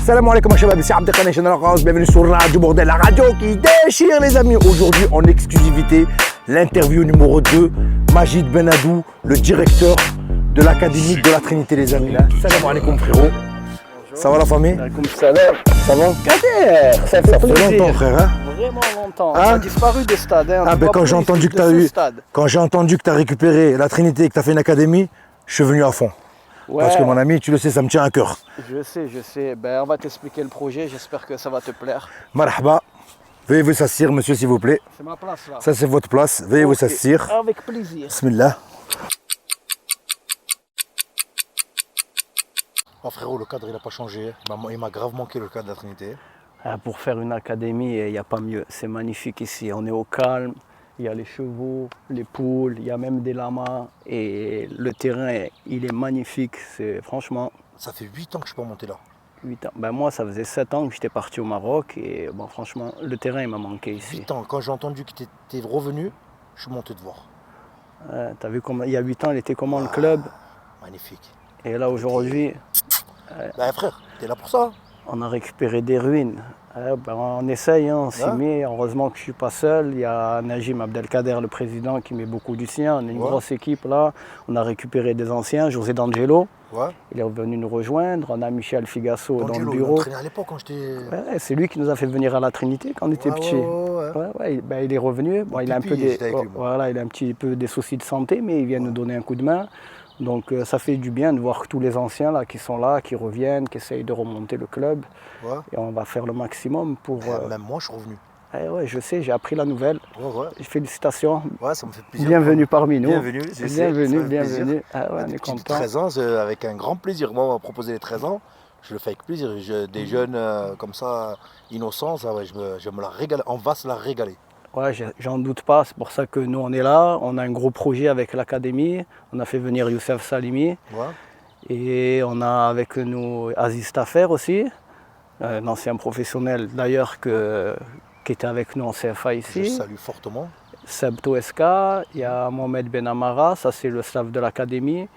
Salam alaikum Shabab, c'est Abdelkader General House, bienvenue sur Radio Bordel, la radio qui déchire les amis. Aujourd'hui en exclusivité, l'interview numéro 2, Majid Benadou, le directeur de l'académie de la Trinité les amis. Salam alaikum frérot. Bonjour. Ça va la famille? Alaikum salam. Ça va? Kader, ça fait longtemps frère hein? Vraiment longtemps, on a disparu des stades. Hein. Ah ben quand j'ai entendu que tu as récupéré la Trinité et que tu as fait une académie, je suis venu à fond. Ouais. Parce que mon ami, tu le sais, ça me tient à cœur. Je sais. Ben, on va t'expliquer le projet, j'espère que ça va te plaire. Marhaba. Veuillez vous s'assire, monsieur, s'il vous plaît. C'est ma place là. Ça, c'est votre place. Veuillez vous s'assire. Avec plaisir. Bismillah. Oh frérot, le cadre, il n'a pas changé. Il m'a grave manqué le cadre de la Trinité. Pour faire une académie, il n'y a pas mieux. C'est magnifique ici. On est au calme. Il y a les chevaux, les poules, il y a même des lamas et le terrain, il est magnifique. Franchement... Ça fait 8 ans que je suis pas monté là. 8 ans. Ben moi, ça faisait 7 ans que j'étais parti au Maroc et bon, franchement, le terrain, il m'a manqué ici. 8 ans, quand j'ai entendu que tu étais revenu, je suis monté te voir. T'as vu comment, il y a 8 ans, il était comment le club? Magnifique. Et là, aujourd'hui... Ben frère, t'es là pour ça. On a récupéré des ruines. On essaye, on s'y met. Heureusement que je ne suis pas seul. Il y a Najim Abdelkader, le président, qui met beaucoup du sien. On a une grosse équipe là. On a récupéré des anciens. José D'Angelo, il est revenu nous rejoindre. On a Michel Figasso dans le bureau. À l'époque quand j'étais... C'est lui qui nous a fait venir à la Trinité quand on était petits. Il est revenu. Bon, il a un petit peu des soucis de santé, mais il vient nous donner un coup de main. Donc ça fait du bien de voir tous les anciens là qui sont là, qui reviennent, qui essayent de remonter le club. Et on va faire le maximum pour... Même moi je suis revenu. Je sais, j'ai appris la nouvelle. Félicitations. Ça me fait plaisir. Bienvenue parmi nous. Bienvenue. On est content. 13 ans, avec un grand plaisir. Moi on m'a proposé les 13 ans, je le fais avec plaisir. Des jeunes comme ça, innocents, je me la régale. On va se la régaler. Ouais, j'en doute pas, c'est pour ça que nous on est là. On a un gros projet avec l'académie. On a fait venir Youssef Salimi. Et on a avec nous Aziz Tafer aussi, un ancien professionnel d'ailleurs qui était avec nous en CFA ici. Je salue fortement. Seb Toeska, il y a Mohamed Benamara, ça c'est le staff de l'académie.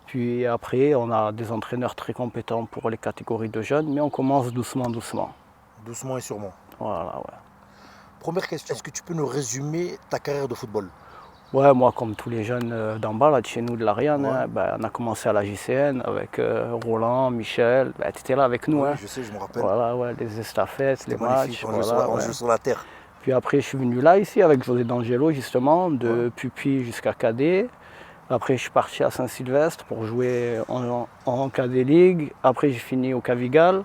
Puis après on a des entraîneurs très compétents pour les catégories de jeunes, mais on commence doucement. Doucement et sûrement. Voilà, Première question, est-ce que tu peux nous résumer ta carrière de football? Ouais, moi comme tous les jeunes d'en bas, là, de chez nous, de l'Ariane, on a commencé à la JCN avec Roland, Michel, tu étais là avec nous. Je sais, je me rappelle. Les estafettes, les matchs. On joue sur la terre. Puis après je suis venu là ici avec José D'Angelo justement, de Pupi jusqu'à Cadet. Après je suis parti à Saint-Sylvestre pour jouer en Cadet League. Après j'ai fini au Cavigal.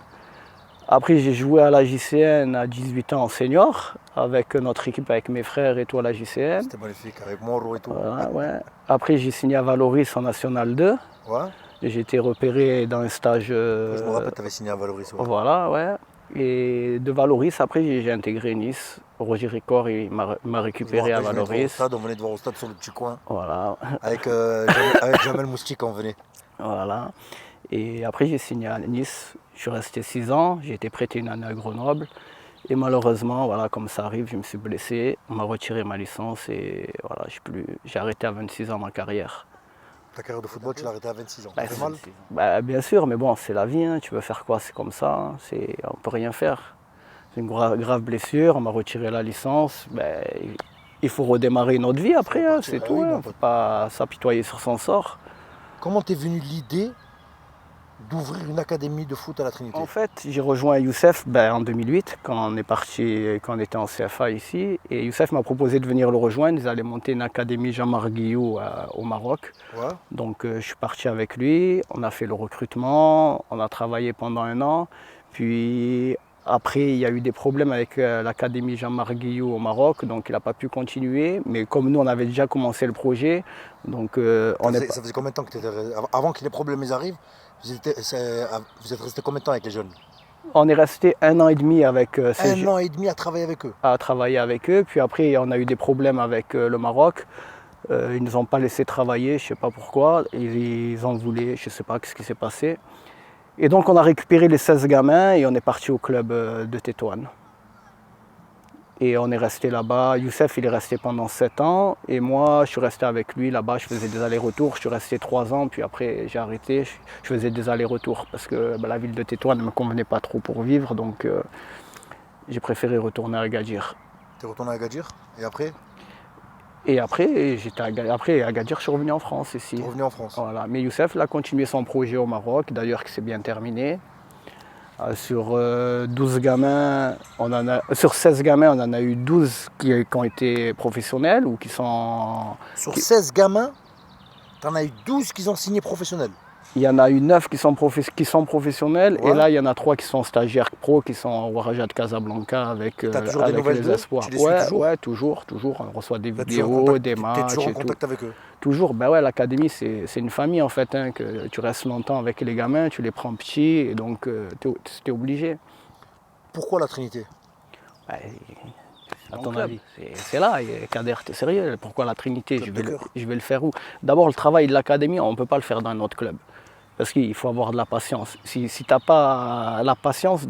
Après, j'ai joué à la JCN à 18 ans en senior, avec notre équipe, avec mes frères et tout à la JCN. C'était magnifique, avec Moro et tout. Après, j'ai signé à Valoris en National 2. Et j'ai été repéré dans un stage... Je me rappelle, tu avais signé à Valoris. Et de Valoris, après, j'ai intégré Nice. Roger Ricor, il m'a récupéré à Valoris. On venait de voir au stade sur le petit coin. Avec Jamel Moustique, on venait. Et après, j'ai signé à Nice. Je suis resté 6 ans, j'ai été prêté une année à Grenoble. Et malheureusement, comme ça arrive, je me suis blessé. On m'a retiré ma licence et j'ai arrêté à 26 ans ma carrière. Ta carrière de football, tu l'as arrêtée à 26 ans. Ça fait mal? Bien sûr, mais bon, c'est la vie. Tu veux faire quoi? C'est comme ça. On ne peut rien faire. C'est une grave blessure. On m'a retiré la licence. Il faut redémarrer une autre vie après. C'est tout. On ne peut pas s'apitoyer sur son sort. Comment t'es venue l'idée d'ouvrir une académie de foot à la Trinité? En fait, j'ai rejoint Youssef en 2008, quand on était en CFA ici. Et Youssef m'a proposé de venir le rejoindre. Ils allaient monter une académie Jean-Marc Guillou au Maroc. Donc je suis parti avec lui. On a fait le recrutement. On a travaillé pendant 1 an. Puis après, il y a eu des problèmes avec l'académie Jean-Marc Guillou au Maroc. Donc il n'a pas pu continuer. Mais comme nous, on avait déjà commencé le projet. Donc, ça faisait combien de temps que tu étais... Avant que les problèmes arrivent, vous êtes resté combien de temps avec les jeunes? On est resté 1 an et demi avec ces jeunes. 1 an et demi à travailler avec eux? À travailler avec eux. Puis après, on a eu des problèmes avec le Maroc. Ils ne nous ont pas laissé travailler, je ne sais pas pourquoi. Ils en voulaient, je ne sais pas ce qui s'est passé. Et donc, on a récupéré les 16 gamins et on est parti au club de Tétouan. Et on est resté là-bas. Youssef, il est resté pendant 7 ans. Et moi, je suis resté avec lui là-bas. Je faisais des allers-retours. Je suis resté 3 ans. Puis après, j'ai arrêté. Je faisais des allers-retours parce que la ville de Tétouan ne me convenait pas trop pour vivre. Donc, j'ai préféré retourner à Agadir. Tu es retourné à Agadir? Et après? Et après, après, à Agadir, je suis revenu en France ici. Tu es revenu en France? Voilà. Mais Youssef, il a continué son projet au Maroc. D'ailleurs, qui s'est bien terminé. Sur 12 gamins, sur 16 gamins, on en a eu 12 qui ont été professionnels ou qui sont... Sur 16 gamins, tu en as eu 12 qui ont signé professionnels? Il y en a eu 9 qui sont professionnels, ouais. Et là, il y en a 3 qui sont stagiaires pro, qui sont au Waraja de Casablanca avec, toujours avec des nouvelles les d'eux? espoirs. Tu les suis toujours? Ouais, toujours. On reçoit des vidéos, des matchs. Tu es toujours en et contact tout. avec eux? Toujours, ben ouais, l'académie, c'est une famille en fait, hein, que tu restes longtemps avec les gamins, tu les prends petits, et donc tu es obligé. Pourquoi la Trinité? À ton avis, c'est là, Kader, t'es sérieux? Pourquoi la Trinité? Je vais le faire où? D'abord, le travail de l'académie, on ne peut pas le faire dans un autre club. Parce qu'il faut avoir de la patience. Si tu n'as pas la patience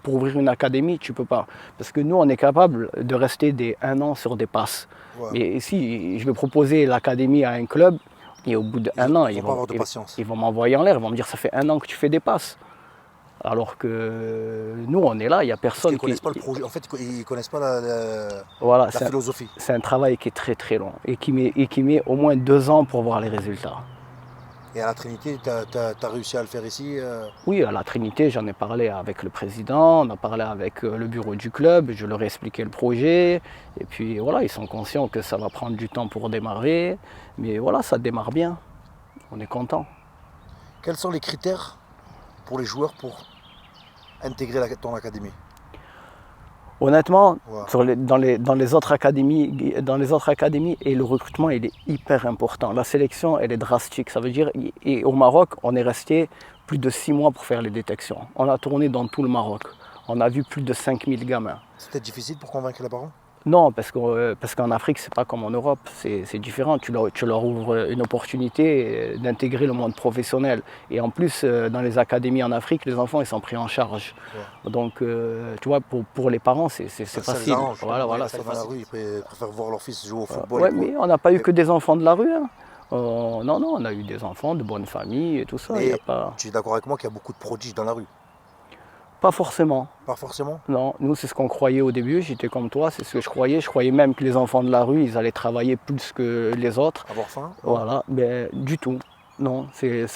pour ouvrir une académie, tu ne peux pas. Parce que nous, on est capable de rester 1 an sur des passes. Ouais. Mais si je vais proposer l'académie à un club, et au bout d'1 an, ils vont m'envoyer en l'air. Ils vont me dire, ça fait 1 an que tu fais des passes. Alors que nous, on est là, il n'y a personne qui... Ils ne connaissent pas le projet, en fait, ils ne connaissent pas la philosophie. C'est un travail qui est très très long et qui met au moins 2 ans pour voir les résultats. Et à la Trinité, tu as réussi à le faire ici? Oui, à la Trinité, j'en ai parlé avec le président, on a parlé avec le bureau du club, je leur ai expliqué le projet. Et puis voilà, ils sont conscients que ça va prendre du temps pour démarrer. Mais voilà, ça démarre bien. On est content. Quels sont les critères pour les joueurs pour intégrer ton académie? Honnêtement, ouais. dans les autres académies, et le recrutement, il est hyper important. La sélection, elle est drastique. Ça veut dire, et au Maroc, on est resté plus de 6 mois pour faire les détections. On a tourné dans tout le Maroc. On a vu plus de 5000 gamins. C'était difficile pour convaincre les parents? Non, parce qu'en Afrique, c'est pas comme en Europe, c'est différent. Tu leur ouvres une opportunité d'intégrer le monde professionnel. Et en plus, dans les académies en Afrique, les enfants, ils sont pris en charge. Ouais. Donc, tu vois, pour les parents, c'est facile. Voilà, c'est facile. Dans la rue, ils préfèrent voir leur fils jouer au football. Ouais, mais on n'a pas eu que des enfants de la rue. Hein. Non, on a eu des enfants de bonne famille et tout ça. Mais tu es d'accord avec moi qu'il y a beaucoup de prodiges dans la rue? Pas forcément. Pas forcément? Non, nous c'est ce qu'on croyait au début, j'étais comme toi, c'est ce que je croyais. Je croyais même que les enfants de la rue, ils allaient travailler plus que les autres. Avoir faim? Voilà, mais du tout. Non, c'est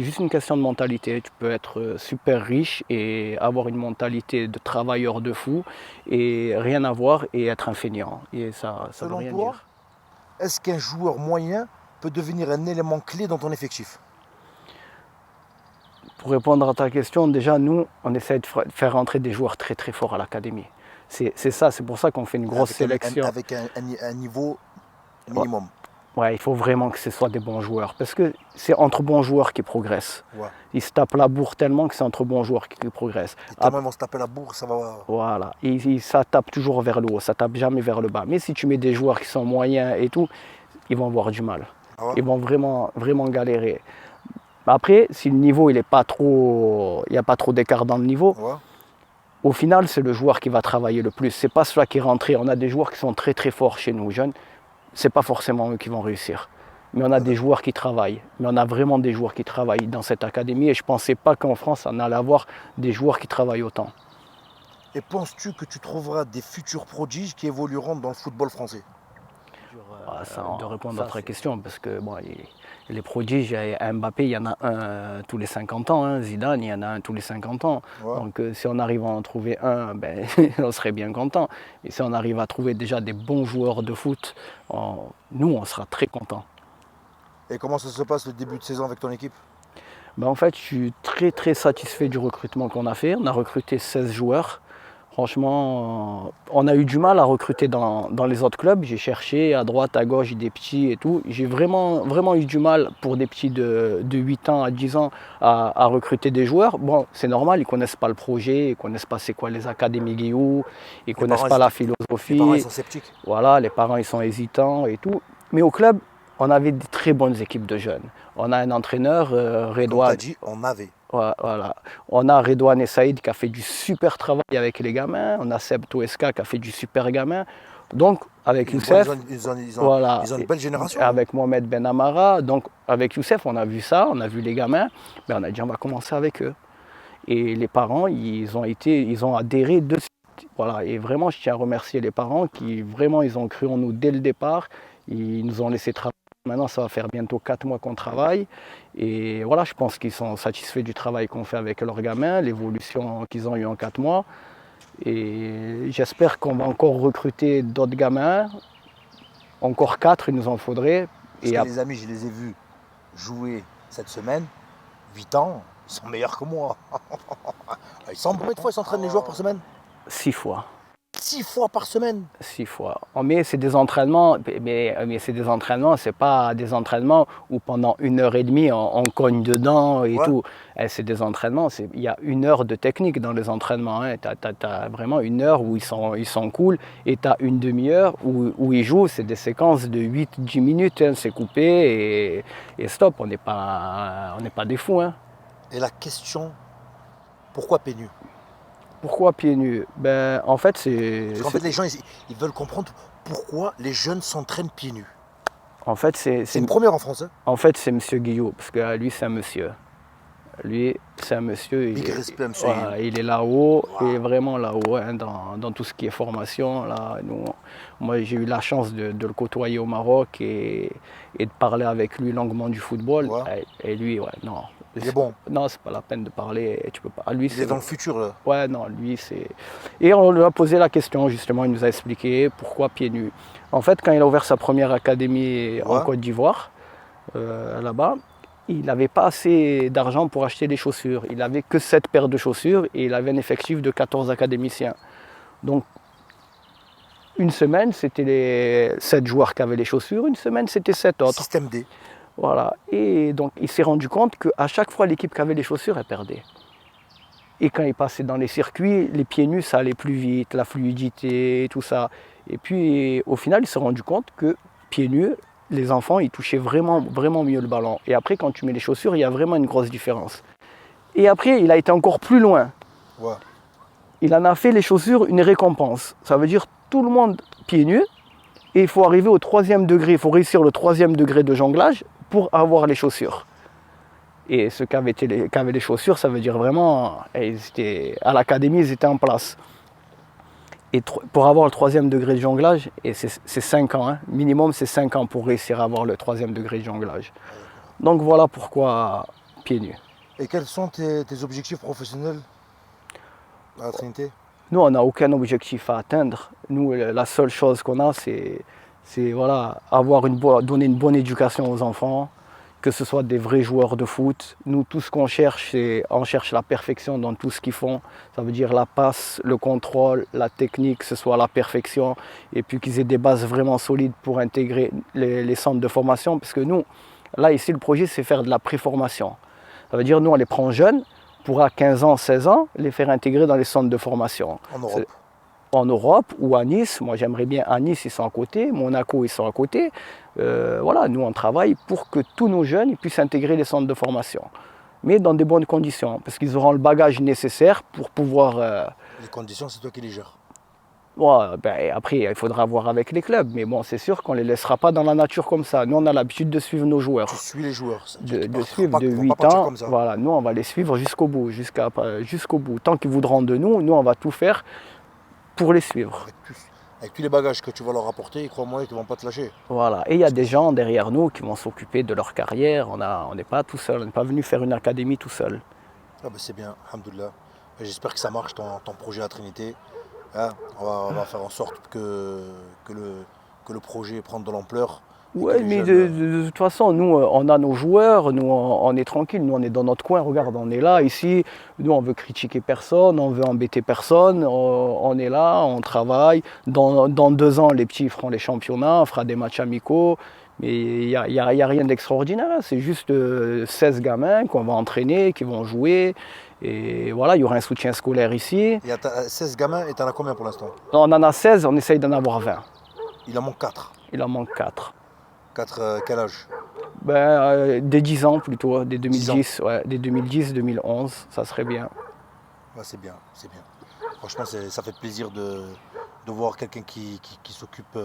juste une question de mentalité. Tu peux être super riche et avoir une mentalité de travailleur de fou et rien avoir et être un feignant. Et ça veut rien dire. Est-ce qu'un joueur moyen peut devenir un élément clé dans ton effectif? Pour répondre à ta question, déjà, nous, on essaie de faire rentrer des joueurs très très forts à l'académie. C'est pour ça qu'on fait une grosse sélection. Avec un niveau minimum. Ouais, il faut vraiment que ce soit des bons joueurs. Parce que c'est entre bons joueurs qu'ils progressent. Ouais. Ils se tapent la bourre tellement que c'est entre bons joueurs qu'ils progressent. Et tellement ils vont se taper la bourre, ça va... Voilà, ça tape toujours vers le haut, ça tape jamais vers le bas. Mais si tu mets des joueurs qui sont moyens et tout, ils vont avoir du mal. Ah ouais? Ils vont vraiment, vraiment galérer. Après, si le niveau, il n'y a pas trop d'écart dans le niveau, ouais. Au final, c'est le joueur qui va travailler le plus. Ce n'est pas celui qui est rentré. On a des joueurs qui sont très très forts chez nous, jeunes. Ce n'est pas forcément eux qui vont réussir. Mais on a des joueurs qui travaillent. Mais on a vraiment des joueurs qui travaillent dans cette académie. Et je ne pensais pas qu'en France, on allait avoir des joueurs qui travaillent autant. Et penses-tu que tu trouveras des futurs prodiges qui évolueront dans le football français? De répondre à ta question, parce que bon, les prodiges, à Mbappé, il y en a un tous les 50 ans, hein. Zidane, il y en a un tous les 50 ans. Ouais. Donc si on arrive à en trouver un, ben, on serait bien content. Et si on arrive à trouver déjà des bons joueurs de foot, nous, on sera très contents. Et comment ça se passe le début de saison avec ton équipe? Ben, en fait, je suis très très satisfait du recrutement qu'on a fait. On a recruté 16 joueurs. Franchement, on a eu du mal à recruter dans les autres clubs. J'ai cherché à droite, à gauche, des petits et tout. J'ai vraiment eu du mal pour des petits de 8 ans à 10 ans à recruter des joueurs. Bon, c'est normal, ils ne connaissent pas le projet, ils ne connaissent pas c'est quoi les académies Guillaume, ils ne connaissent pas la philosophie. Les parents, ils sont sceptiques. Voilà, les parents, ils sont hésitants et tout. Mais au club, on avait des très bonnes équipes de jeunes. On a un entraîneur, Redouane. Comme tu as dit, on avait. Voilà. On a Redouane et Saïd qui a fait du super travail avec les gamins. On a Seb Toueska qui a fait du super gamin. Donc, avec Youssef, voilà, ils ont une belle génération. avec Mohamed Ben Amara, donc avec Youssef, on a vu ça, on a vu les gamins, mais on a dit on va commencer avec eux. Et les parents, ils ont adhéré de suite. Voilà. Et vraiment, je tiens à remercier les parents qui vraiment, ils ont cru en nous dès le départ. Ils nous ont laissé travailler. Maintenant, ça va faire bientôt 4 mois qu'on travaille. Et voilà, je pense qu'ils sont satisfaits du travail qu'on fait avec leurs gamins, l'évolution qu'ils ont eue en 4 mois. Et j'espère qu'on va encore recruter d'autres gamins. Encore 4, il nous en faudrait. Parce que les amis, je les ai vus jouer cette semaine. 8 ans, ils sont meilleurs que moi. Ils sont combien de fois ils s'entraînent les joueurs par semaine? 6 fois. 6 fois par semaine? 6 fois. Mais c'est des entraînements, mais c'est des entraînements, c'est pas des entraînements où pendant 1h30 on cogne dedans et tout. C'est des entraînements, il y a 1 heure de technique dans les entraînements. Hein. T'as vraiment 1 heure où ils sont cool et tu as une demi-heure où ils jouent. C'est des séquences de 8-10 minutes, hein. C'est coupé et stop, on n'est pas des fous. Hein. Et la question, pourquoi pieds nus? Pourquoi pieds nus? Ben, en fait, Parce qu'en fait, les gens, ils veulent comprendre pourquoi les jeunes s'entraînent pieds nus. En fait, c'est une première en France. Hein. En fait, c'est Monsieur Guillot, parce que lui, c'est un monsieur. Lui, c'est un monsieur. Big respect à monsieur. Voilà, il est là-haut, il est vraiment là-haut, hein, dans tout ce qui est formation. Là, moi, j'ai eu la chance de le côtoyer au Maroc et de parler avec lui longuement du football. Et lui, non. Il est bon. Non, c'est pas la peine de parler. Tu peux pas. Lui, il est dans le futur, là. Ouais, non, lui, c'est. Et on lui a posé la question, justement, il nous a expliqué pourquoi pieds nus. En fait, quand il a ouvert sa première académie en Côte d'Ivoire, là-bas, il n'avait pas assez d'argent pour acheter des chaussures. Il n'avait que 7 paires de chaussures et il avait un effectif de 14 académiciens. Donc, une semaine, c'était les 7 joueurs qui avaient les chaussures, une semaine, c'était 7 autres. Système D. Voilà. Et donc, il s'est rendu compte qu'à chaque fois, l'équipe qui avait les chaussures, elle perdait. Et quand il passait dans les circuits, les pieds nus, ça allait plus vite, la fluidité, tout ça. Et puis, au final, il s'est rendu compte que pieds nus, les enfants, ils touchaient vraiment, vraiment mieux le ballon. Et après, quand tu mets les chaussures, il y a vraiment une grosse différence. Et après, il a été encore plus loin. Il en a fait les chaussures une récompense. Ça veut dire tout le monde pieds nus. Et il faut arriver au 3e degré, il faut réussir le 3e degré de jonglage pour avoir les chaussures. Et ceux qui avaient les chaussures, ça veut dire vraiment, à l'académie, ils étaient en place. Et pour avoir le 3e degré de jonglage, et c'est 5 ans, hein, minimum c'est 5 ans pour réussir à avoir le 3e degré de jonglage. Donc voilà pourquoi pieds nus. Et quels sont tes objectifs professionnels à la Trinité? Nous, on n'a aucun objectif à atteindre. Nous, la seule chose qu'on a, c'est voilà, donner une bonne éducation aux enfants, que ce soit des vrais joueurs de foot. Nous, tout ce qu'on cherche, on cherche la perfection dans tout ce qu'ils font. Ça veut dire la passe, le contrôle, la technique, que ce soit la perfection. Et puis qu'ils aient des bases vraiment solides pour intégrer les centres de formation. Parce que nous, là, ici, le projet, c'est faire de la préformation. Ça veut dire, nous, on les prend jeunes, pour à 15 ans, 16 ans, les faire intégrer dans les centres de formation. En Europe. En Europe ou à Nice. Moi, j'aimerais bien à Nice, ils sont à côté. Monaco, ils sont à côté. Voilà, nous, on travaille pour que tous nos jeunes ils puissent intégrer les centres de formation. Mais dans de bonnes conditions, parce qu'ils auront le bagage nécessaire pour pouvoir... Les conditions, c'est toi qui les gères. Ouais, après, il faudra voir avec les clubs. Mais bon, c'est sûr qu'on ne les laissera pas dans la nature comme ça. Nous, on a l'habitude de suivre nos joueurs. Tu suis les joueurs. De suivre de 8 ans. Voilà, nous, on va les suivre jusqu'au bout. Jusqu'au bout. Tant qu'ils voudront de nous, on va tout faire pour les suivre. Avec tous les bagages que tu vas leur apporter, crois-moi, ils ne vont pas te lâcher. Voilà, et il y a des gens derrière nous qui vont s'occuper de leur carrière. On n'est pas tout seul, on n'est pas venu faire une académie tout seul. Ah ben c'est bien, alhamdoulilah. J'espère que ça marche ton projet à Trinité. Hein, on va faire en sorte que le projet prenne de l'ampleur. Oui, mais de toute façon, nous, on a nos joueurs, nous, on est tranquille, nous, on est dans notre coin, regarde, on est là, ici, nous, on veut critiquer personne, on veut embêter personne, on est là, on travaille. Dans 2 ans, les petits feront les championnats, on fera des matchs amicaux, mais il n'y a rien d'extraordinaire, hein. C'est juste 16 gamins qu'on va entraîner, qui vont jouer, et voilà, il y aura un soutien scolaire ici. Il y a 16 gamins, et tu en as combien pour l'instant? On en a 16, on essaye d'en avoir 20. Il en manque 4. Il en manque 4. 4, quel âge? Dès 10 ans plutôt, dès 10 ans. 2010, ouais, dès 2010-2011, ça serait bien. Ouais, c'est bien, c'est bien. Franchement, ça fait plaisir de voir quelqu'un qui s'occupe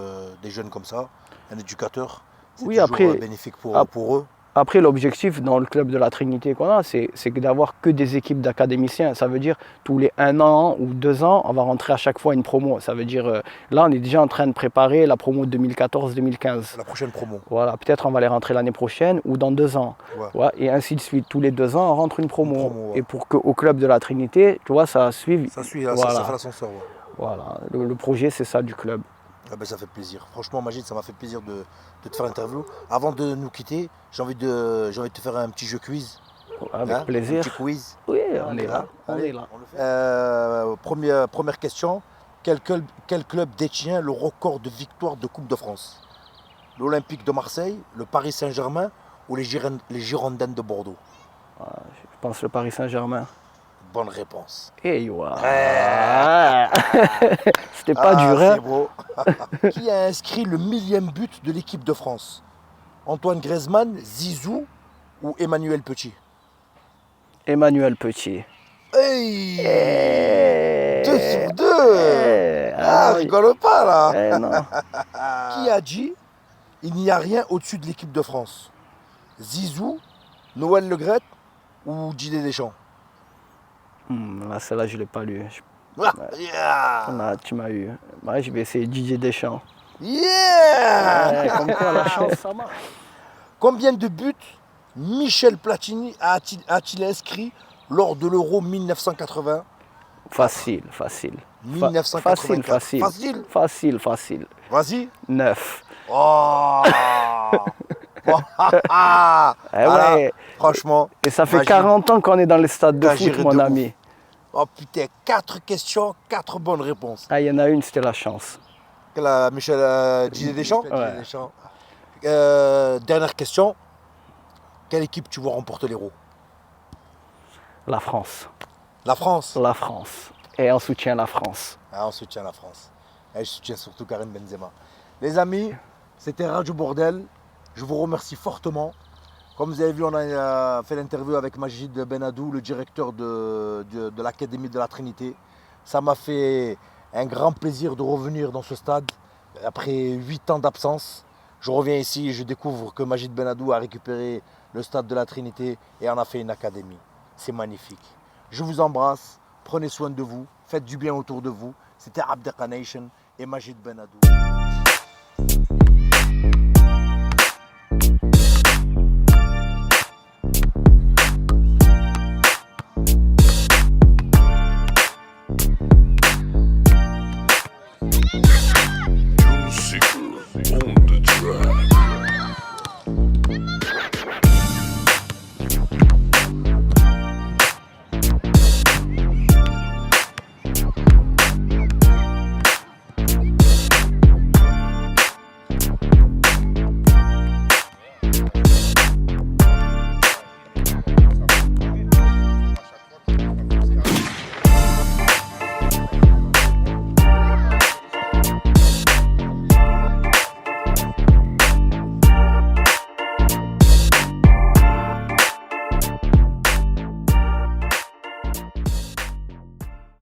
des jeunes comme ça, un éducateur. C'est Oui, toujours après, bénéfique ap- pour eux. Après, l'objectif dans le club de la Trinité qu'on a, c'est d'avoir que des équipes d'académiciens. Ça veut dire tous les 1 an ou 2 ans, on va rentrer à chaque fois une promo. Ça veut dire, là, on est déjà en train de préparer la promo 2014-2015. La prochaine promo. Voilà, peut-être on va les rentrer l'année prochaine ou dans 2 ans. Ouais. Ouais, et ainsi de suite. Tous les 2 ans, on rentre une promo. Une promo, ouais. Et pour qu'au club de la Trinité, tu vois, ça suive. Ça suit, là, Voilà. ça fait l'ascenseur. Ouais. Voilà. Le projet, c'est ça du club. Ah ben, ça fait plaisir. Franchement, Magid, ça m'a fait plaisir de te faire l'interview. Avant de nous quitter, j'ai envie de te faire un petit jeu quiz. Avec Un plaisir. petit quiz. Oui, on est là. Allez, on le fait. Première question. Quel club détient le record de victoires de Coupe de France? L'Olympique de Marseille, le Paris Saint-Germain ou les Girondins de Bordeaux? Je pense le Paris Saint-Germain. Bonne réponse. Hey, wow. C'était pas dur, hein? C'est beau. Qui a inscrit le 1000e but de l'équipe de France? Antoine Griezmann, Zizou ou Emmanuel Petit? Emmanuel Petit. Hey, Hey. 2 sur 2. Hey. Ah, rigole pas là. Eh, non. Qui a dit il n'y a rien au-dessus de l'équipe de France? Zizou, Noël Le Graët ou Didier Deschamps? Là, celle-là, je ne l'ai pas lu. Yeah. Là, tu m'as eu. Ouais, je vais essayer Didier Deschamps. Yeah. Comme quoi, la chance, ça marche. Combien de buts Michel Platini a-t-il inscrit lors de l'Euro 1980? Facile. 1984. Facile. Vas-y. 9. Oh. Ouais. Franchement. Et ça fait Magid. 40 ans qu'on est dans les stades de T'as foot, géré mon de ami. Oh putain, 4 questions, 4 bonnes réponses. Ah, il y en a une, c'était la chance. Michel Didier Deschamps. Ouais. Dernière question. Quelle équipe tu vois remporter l'Euro? La France. La France. La France. Et on soutient la France. Ah, on soutient la France. Et je soutiens surtout Karim Benzema. Les amis, c'était Radio Bordel. Je vous remercie fortement. Comme vous avez vu, on a fait l'interview avec Magid Benadou, le directeur de l'Académie de la Trinité. Ça m'a fait un grand plaisir de revenir dans ce stade après 8 ans d'absence. Je reviens ici et je découvre que Magid Benadou a récupéré le stade de la Trinité et en a fait une académie. C'est magnifique. Je vous embrasse, prenez soin de vous, faites du bien autour de vous. C'était Abdelka Nation et Magid Benadou.